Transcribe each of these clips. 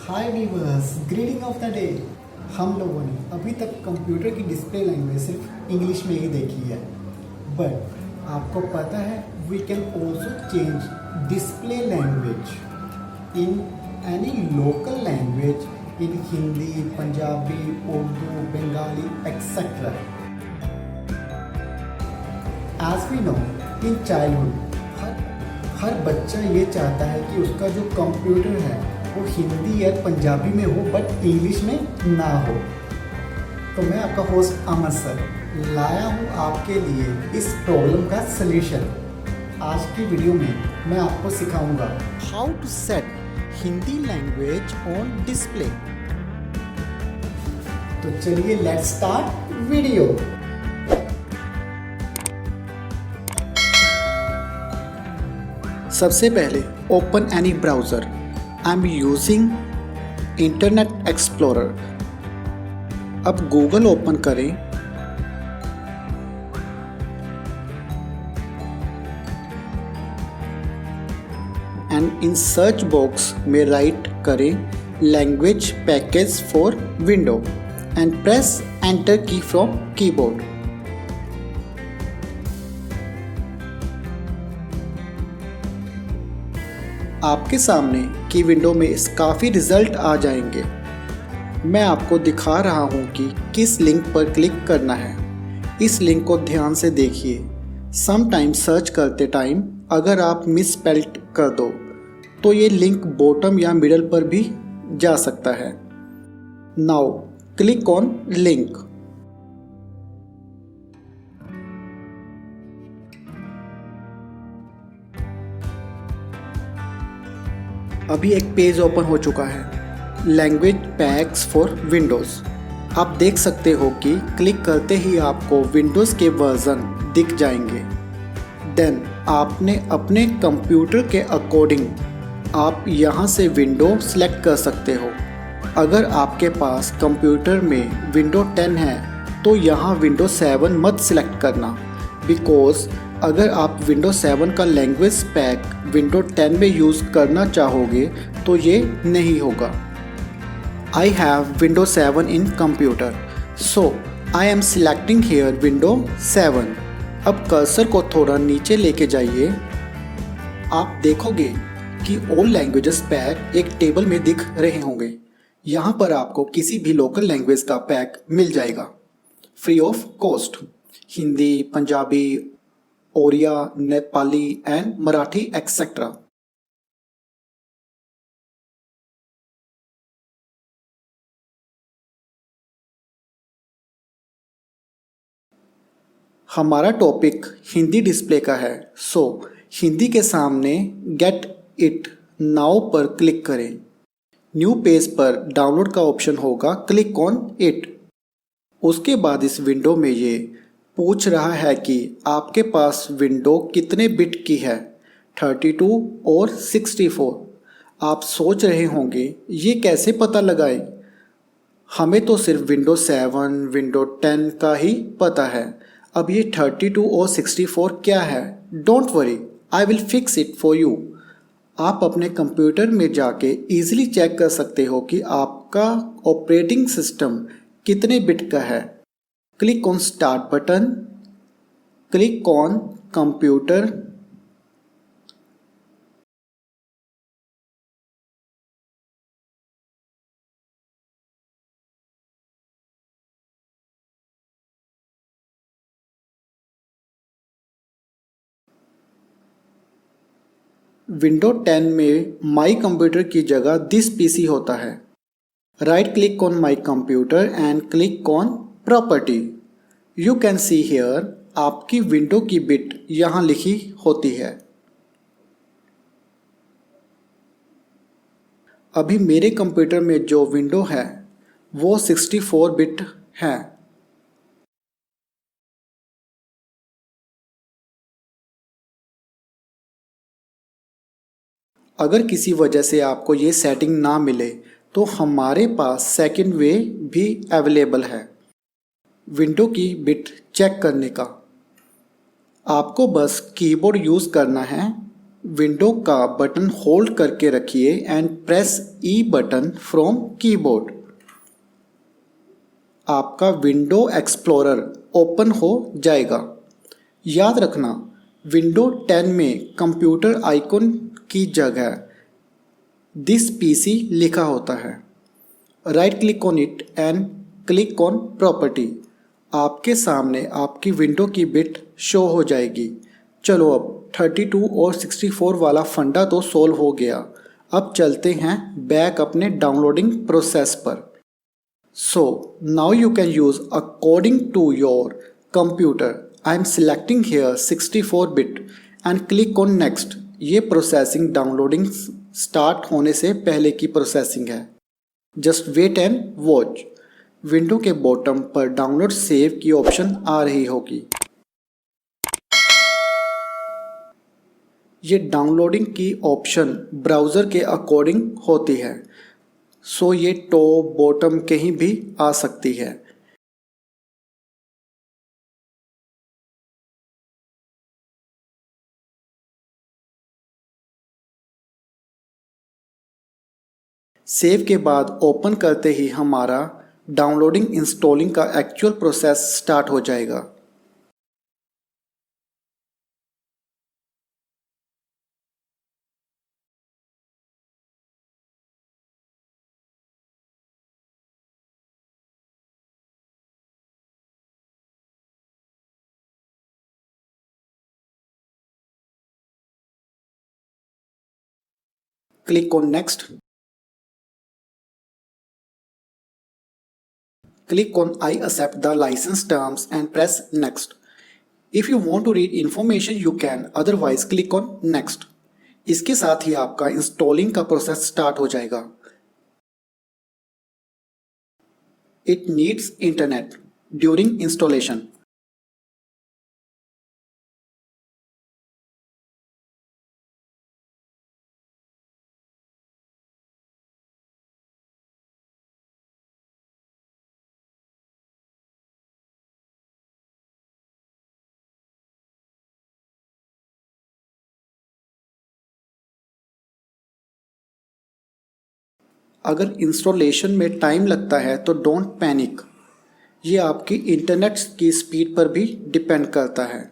Hi viewers, greeting of the day. हम लोगों ने अभी तक कंप्यूटर की डिस्प्ले लैंग्वेज सिर्फ इंग्लिश में ही देखी है, बट आपको पता है we can also change display language in any local language in Hindi, Punjabi, Urdu, Bengali etcetera. As we know in childhood हर बच्चा ये चाहता है कि उसका जो कंप्यूटर है वो हिंदी या पंजाबी में हो बट इंग्लिश में ना हो। तो मैं आपका होस्ट अमर सर लाया हूँ आपके लिए इस प्रॉब्लम का सलूशन। आज की वीडियो में मैं आपको सिखाऊंगा how to set Hindi language on display. तो चलिए लेट्स स्टार्ट वीडियो। सबसे पहले open any browser. I am using internet explorer. अब गूगल ओपन करें। एंड इन सर्च बॉक्स में राइट करें language package for window and press enter key from keyboard. आपके सामने की विंडो में काफ़ी रिज़ल्ट आ जाएंगे। मैं आपको दिखा रहा हूँ कि किस लिंक पर क्लिक करना है। इस लिंक को ध्यान से देखिए। सम टाइम सर्च करते टाइम अगर आप मिस स्पेल्ट कर दो तो ये लिंक बॉटम या मिडल पर भी जा सकता है। Now click on link. अभी एक पेज ओपन हो चुका है, लैंग्वेज पैक्स फॉर विंडोज़। आप देख सकते हो कि क्लिक करते ही आपको विंडोज़ के वर्ज़न दिख जाएंगे। देन आपने अपने कंप्यूटर के अकॉर्डिंग आप यहाँ से विंडो सेलेक्ट कर सकते हो। अगर आपके पास कंप्यूटर में विंडो 10 है तो यहाँ विंडो 7 मत सिलेक्ट करना, बिकॉज अगर आप विंडो 7 का लैंग्वेज पैक विंडो 10 में यूज़ करना चाहोगे तो ये नहीं होगा। I have window 7 in computer, so I am selecting here window 7। अब कर्सर को थोड़ा नीचे लेके जाइए। आप देखोगे कि ऑल लैंग्वेजेस पैक एक टेबल में दिख रहे होंगे। यहाँ पर आपको किसी भी लोकल लैंग्वेज का पैक मिल जाएगा free of cost. Hindi, Punjabi, Oriya, Nepali and Marathi etcetera. हमारा टॉपिक हिंदी डिस्प्ले का है, सो हिंदी के सामने गेट इट नाउ पर क्लिक करें। न्यू पेज पर डाउनलोड का ऑप्शन होगा, क्लिक ऑन इट। उसके बाद इस विंडो में ये पूछ रहा है कि आपके पास विंडो कितने बिट की है, 32 और 64। आप सोच रहे होंगे ये कैसे पता लगाएं? हमें तो सिर्फ विंडो 7, विंडो 10 का ही पता है। अब ये 32 और 64 क्या है? Don't worry, I will fix it for you. आप अपने कंप्यूटर में जाके इजीली चेक कर सकते हो कि आपका ऑपरेटिंग सिस्टम कितने बिट का है। Click on start button, click on computer, window 10 में माई कंप्यूटर की जगह दिस पीसी होता है। Right click on my computer and click on property. You can see here आपकी विंडो की बिट यहाँ लिखी होती है। अभी मेरे कंप्यूटर में जो विंडो है वो 64 बिट है। अगर किसी वजह से आपको ये सेटिंग ना मिले तो हमारे पास सेकंड वे भी अवेलेबल है विंडो की बिट चेक करने का। आपको बस कीबोर्ड यूज़ करना है विंडो का बटन होल्ड करके रखिए and press E button from keyboard. आपका विंडो एक्सप्लोरर ओपन हो जाएगा। याद रखना, विंडो 10 में कंप्यूटर आइकन की जगह दिस पीसी लिखा होता है। Right click on it and click on property. आपके सामने आपकी विंडो की बिट शो हो जाएगी। चलो, अब 32 और 64 वाला फंडा तो सोल्व हो गया। अब चलते हैं बैक अपने डाउनलोडिंग प्रोसेस पर। So now you can use according to your computer. I am selecting here 64-bit and click on next. ये प्रोसेसिंग डाउनलोडिंग स्टार्ट होने से पहले की प्रोसेसिंग है। Just wait and watch. Window के बॉटम पर डाउनलोड सेव की ऑप्शन आ रही होगी। ये डाउनलोडिंग की ऑप्शन ब्राउज़र के अकॉर्डिंग होती है, सो ये टॉप बॉटम कहीं भी आ सकती है। सेव के बाद ओपन करते ही हमारा डाउनलोडिंग इंस्टॉलिंग का एक्चुअल प्रोसेस स्टार्ट हो जाएगा। Click on next. Click on I accept the license terms and press next. If you want to read information you can, otherwise click on next. इसके साथ ही आपका installing का process start हो जाएगा। It needs internet during installation. अगर installation में time लगता है तो डोंट पैनिक। ये आपकी इंटरनेट की स्पीड पर भी डिपेंड करता है।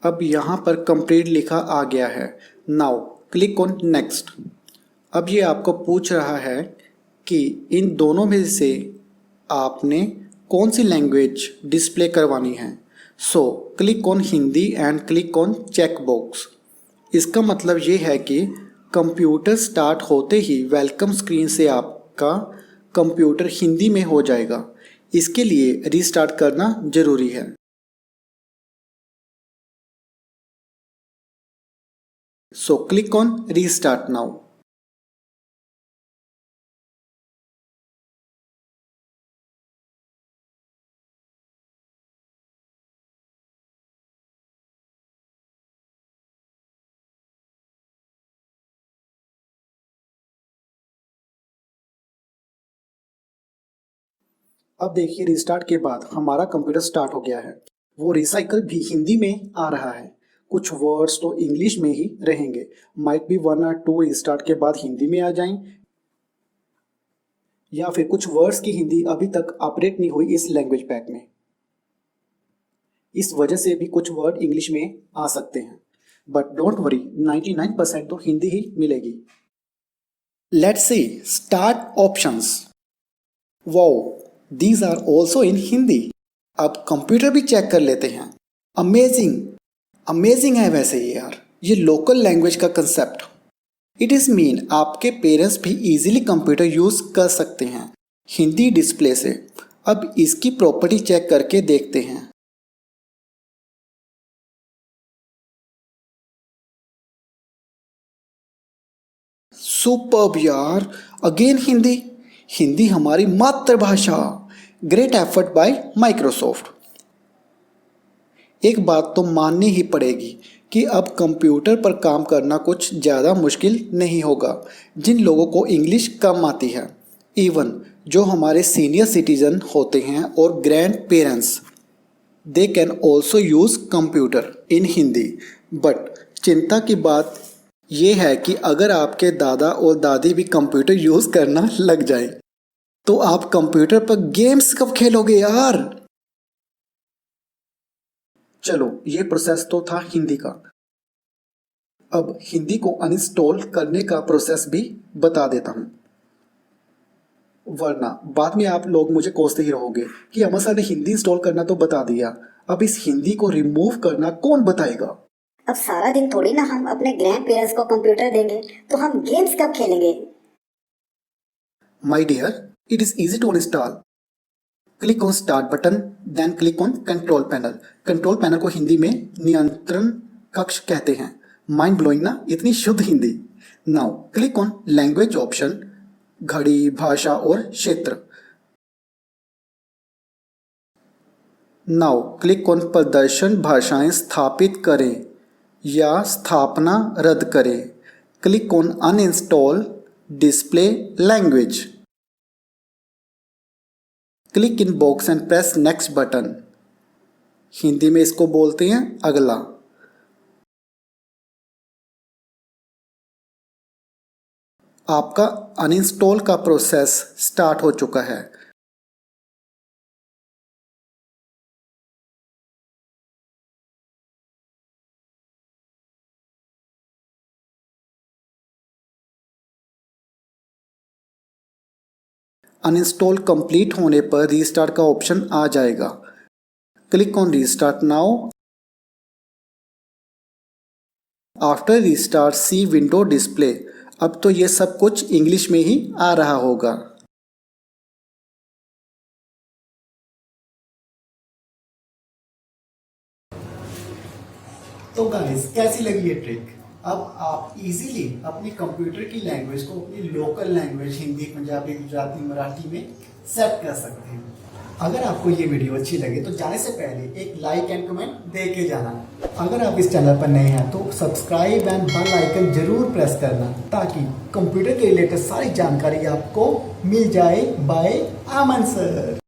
अब यहाँ पर कंप्लीट लिखा आ गया है। Now click on next. अब ये आपको पूछ रहा है कि इन दोनों में से आपने कौन सी लैंग्वेज डिस्प्ले करवानी है। So click on Hindi and click on check box. इसका मतलब ये है कि कंप्यूटर स्टार्ट होते ही वेलकम स्क्रीन से आपका कंप्यूटर हिंदी में हो जाएगा। इसके लिए रीस्टार्ट करना ज़रूरी है। So click on restart now. अब देखिए रिस्टार्ट के बाद हमारा कंप्यूटर स्टार्ट हो गया है। वो रिसाइकल भी हिंदी में आ रहा है, कुछ वर्ड्स तो इंग्लिश में ही रहेंगे। माइट बी 1 और 2 रिस्टार्ट के बाद हिंदी में आ जाएं, या फिर कुछ वर्ड्स की हिंदी अभी तक अपडेट नहीं हुई इस लैंग्वेज पैक में। इस वजह से भी कुछ वर्ड इंग्लिश में आ सकते हैं, बट डोंट वरी, 99% तो हिंदी ही मिलेगी। Let's see start options. Wow, these are also in Hindi. अब कंप्यूटर भी चेक कर लेते हैं। अमेजिंग, अमेजिंग है वैसे ये यार, ये लोकल लैंग्वेज का कंसेप्ट। इट इज़ मीन आपके पेरेंट्स भी इजीली कंप्यूटर यूज़ कर सकते हैं हिंदी डिस्प्ले से। अब इसकी प्रॉपर्टी चेक करके देखते हैं। सुपर्ब यार, अगेन हिंदी। हिंदी हमारी मातृभाषा। Great effort bye Microsoft. एक बात तो माननी ही पड़ेगी कि अब कंप्यूटर पर काम करना कुछ ज़्यादा मुश्किल नहीं होगा जिन लोगों को इंग्लिश कम आती है। इवन जो हमारे सीनियर सिटीजन होते हैं और grand parents, they can also use computer in Hindi. But चिंता की बात यह है कि अगर आपके दादा और दादी भी कंप्यूटर यूज़ करना लग जाए तो आप कंप्यूटर पर गेम्स कब खेलोगे यार। चलो, ये प्रोसेस तो था हिंदी का। अब हिंदी को अनइंस्टॉल करने का प्रोसेस भी बता देता हूं, वरना बाद में आप लोग मुझे कोसते ही रहोगे कि अमर सर ने हिंदी इंस्टॉल करना तो बता दिया, अब इस हिंदी को रिमूव करना कौन बताएगा। अब सारा दिन थोड़ी ना हम अपने ग्रैंड पेरेंट्स को कंप्यूटर देंगे, तो हम गेम्स कब खेलेंगे। My dear, it is easy to install. Click on start button, then click on control panel. Control panel को हिंदी में नियंत्रण कक्ष कहते हैं। माइंड ब्लोइंग ना, इतनी शुद्ध Hindi. Now click on language option, घड़ी, भाषा और क्षेत्र। नाउ क्लिक ऑन प्रदर्शन भाषाएं स्थापित करें या स्थापना रद्द करें। Click on uninstall display language. Click in box and press next button. Hindi में इसको बोलते हैं अगला। आपका अनइंस्टॉल का प्रोसेस स्टार्ट हो चुका है। अनइंस्टॉल कंप्लीट होने पर रीस्टार्ट का ऑप्शन आ जाएगा। Click on restart now. After restart see window display. अब तो ये सब कुछ इंग्लिश में ही आ रहा होगा। तो गाइस, कैसी लगी ये ट्रिक। अब आप इजीली अपनी कंप्यूटर की लैंग्वेज को अपनी लोकल लैंग्वेज हिंदी, पंजाबी, गुजराती, मराठी में सेट कर सकते हैं। अगर आपको ये वीडियो अच्छी लगे तो जाने से पहले एक लाइक एंड कमेंट दे के जाना। अगर आप इस चैनल पर नए हैं तो सब्सक्राइब एंड बेल आइकन जरूर प्रेस करना, ताकि कंप्यूटर के रिलेटेड सारी जानकारी आपको मिल जाए बाय अमन सर।